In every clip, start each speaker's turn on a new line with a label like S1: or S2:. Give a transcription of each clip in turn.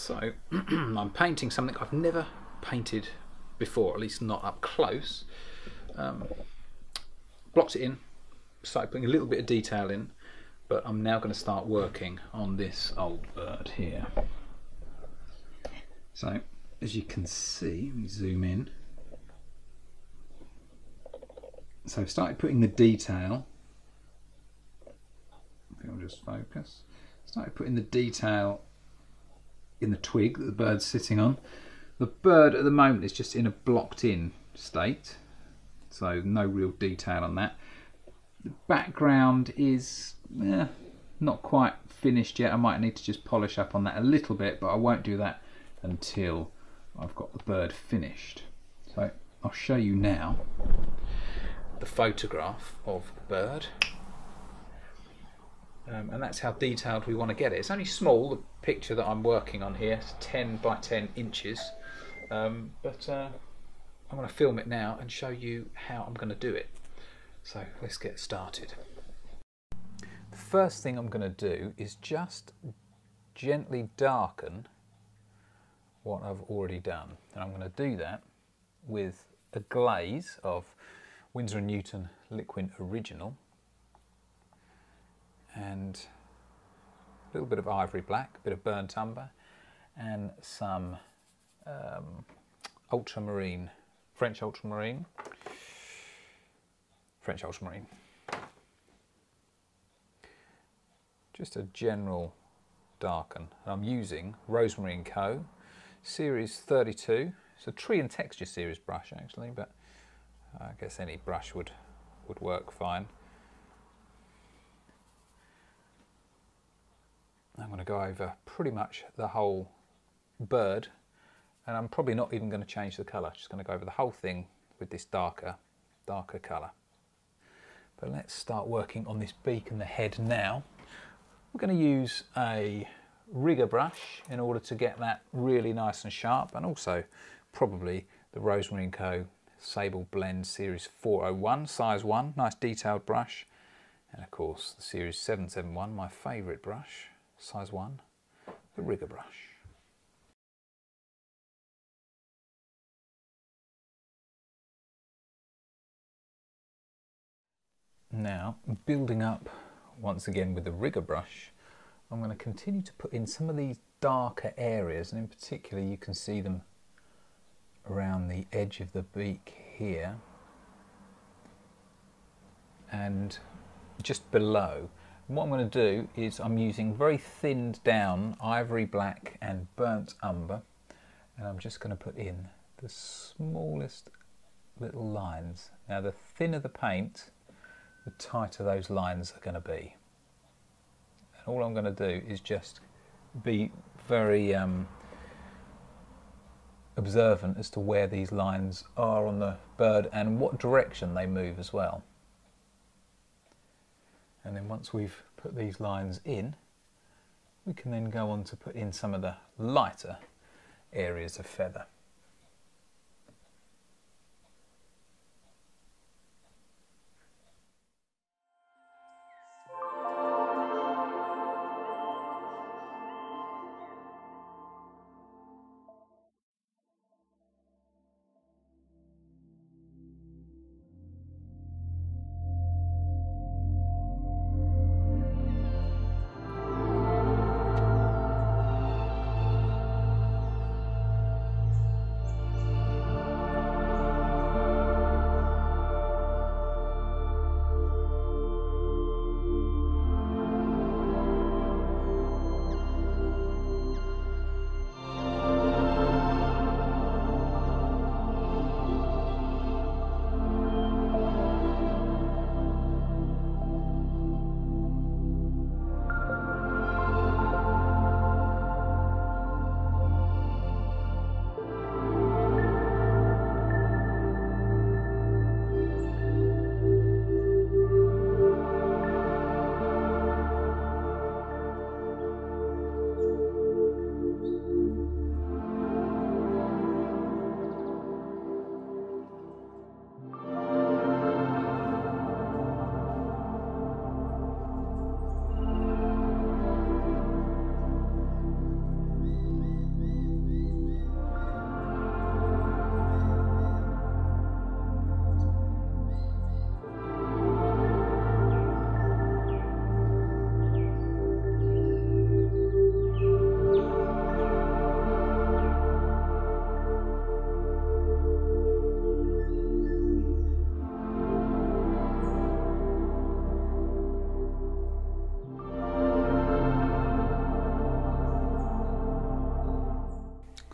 S1: So I'm painting something I've never painted before, at least not up close. Blocked it in, started putting a little bit of detail in, but I'm now going to start working on this old bird here. So as you can see, let me zoom in. So I've started putting the detail. I think I'll just focus. Started putting the detail in the twig that the bird's sitting on. The bird at the moment is just in a blocked in state, so no real detail on that. The background is not quite finished yet. I might need to just polish up on that a little bit, but I won't do that until I've got the bird finished. So I'll show you now the photograph of the bird. And that's how detailed we want to get it. It's only small, the picture that I'm working on here, it's 10 by 10 inches, but I'm going to film it now and show you how I'm going to do it. So let's get started. The first thing I'm going to do is just gently darken what I've already done, and I'm going to do that with a glaze of Winsor & Newton Liquin Original and a little bit of ivory black, a bit of burnt umber, and some ultramarine, French ultramarine. Just a general darken. I'm using Rosemary & Co. Series 32. It's a tree and texture series brush actually, but I guess any brush would work fine. I'm going to go over pretty much the whole bird, and I'm probably not even going to change the colour, just going to go over the whole thing with this darker colour. But let's start working on this beak and the head now. We're going to use a rigger brush in order to get that really nice and sharp, and also probably the Rosemary & Co. Sable Blend Series 401, size 1, nice detailed brush, and of course the Series 771, my favourite brush, size 1, the rigger brush. Now, building up once again with the rigger brush, I'm going to continue to put in some of these darker areas, and in particular you can see them around the edge of the beak here and just below. And what I'm going to do is I'm using very thinned down ivory black and burnt umber, and I'm just going to put in the smallest little lines. Now the thinner the paint, the tighter those lines are going to be. And all I'm going to do is just be very observant as to where these lines are on the bird and what direction they move as well. And then once we've put these lines in, we can then go on to put in some of the lighter areas of feather.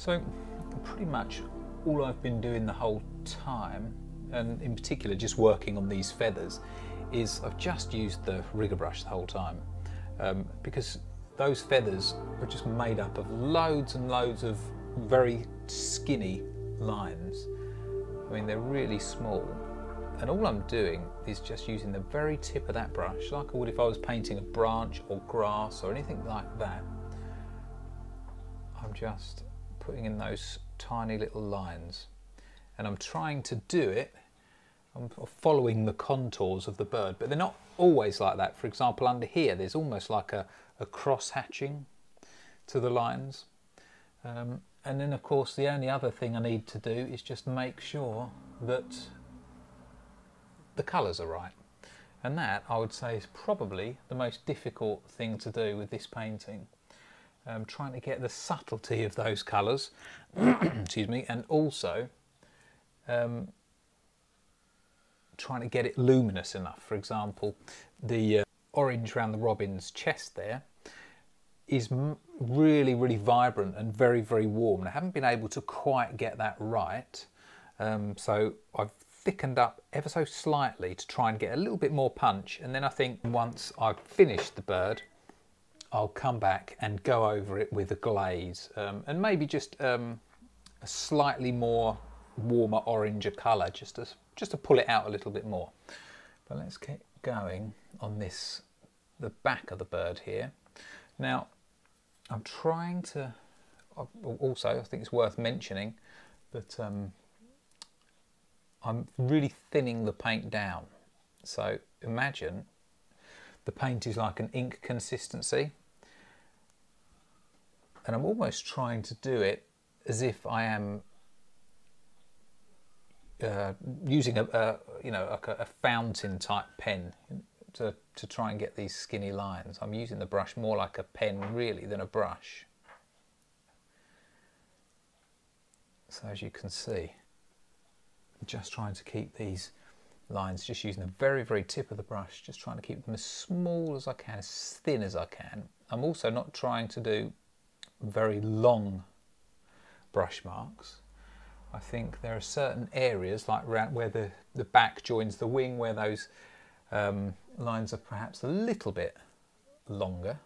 S1: So pretty much all I've been doing the whole time, and in particular just working on these feathers, is I've just used the rigger brush the whole time, because those feathers are just made up of loads and loads of very skinny lines. I mean, they're really small, and all I'm doing is just using the very tip of that brush, like I would if I was painting a branch or grass or anything like that. I'm just putting in those tiny little lines, and I'm trying to do it, I'm following the contours of the bird, but they're not always like that. For example, under here there's almost like a cross hatching to the lines, and then of course the only other thing I need to do is just make sure that the colours are right, and that I would say is probably the most difficult thing to do with this painting. Trying to get the subtlety of those colours excuse me, and also trying to get it luminous enough. For example, the orange around the robin's chest there is really, really vibrant and very, very warm, and I haven't been able to quite get that right, so I've thickened up ever so slightly to try and get a little bit more punch, and then I think once I've finished the bird I'll come back and go over it with a glaze, and maybe just a slightly more warmer oranger colour, just to pull it out a little bit more. But let's get going on the back of the bird here. Now I'm trying to, also I think it's worth mentioning that I'm really thinning the paint down. So imagine the paint is like an ink consistency, and I'm almost trying to do it as if I am using a you know, like a fountain type pen to try and get these skinny lines. I'm using the brush more like a pen really than a brush. So as you can see, I'm just trying to keep these lines, just using the very, very tip of the brush, just trying to keep them as small as I can, as thin as I can. I'm also not trying to do very long brush marks. I think there are certain areas, like around where the back joins the wing, where those lines are perhaps a little bit longer,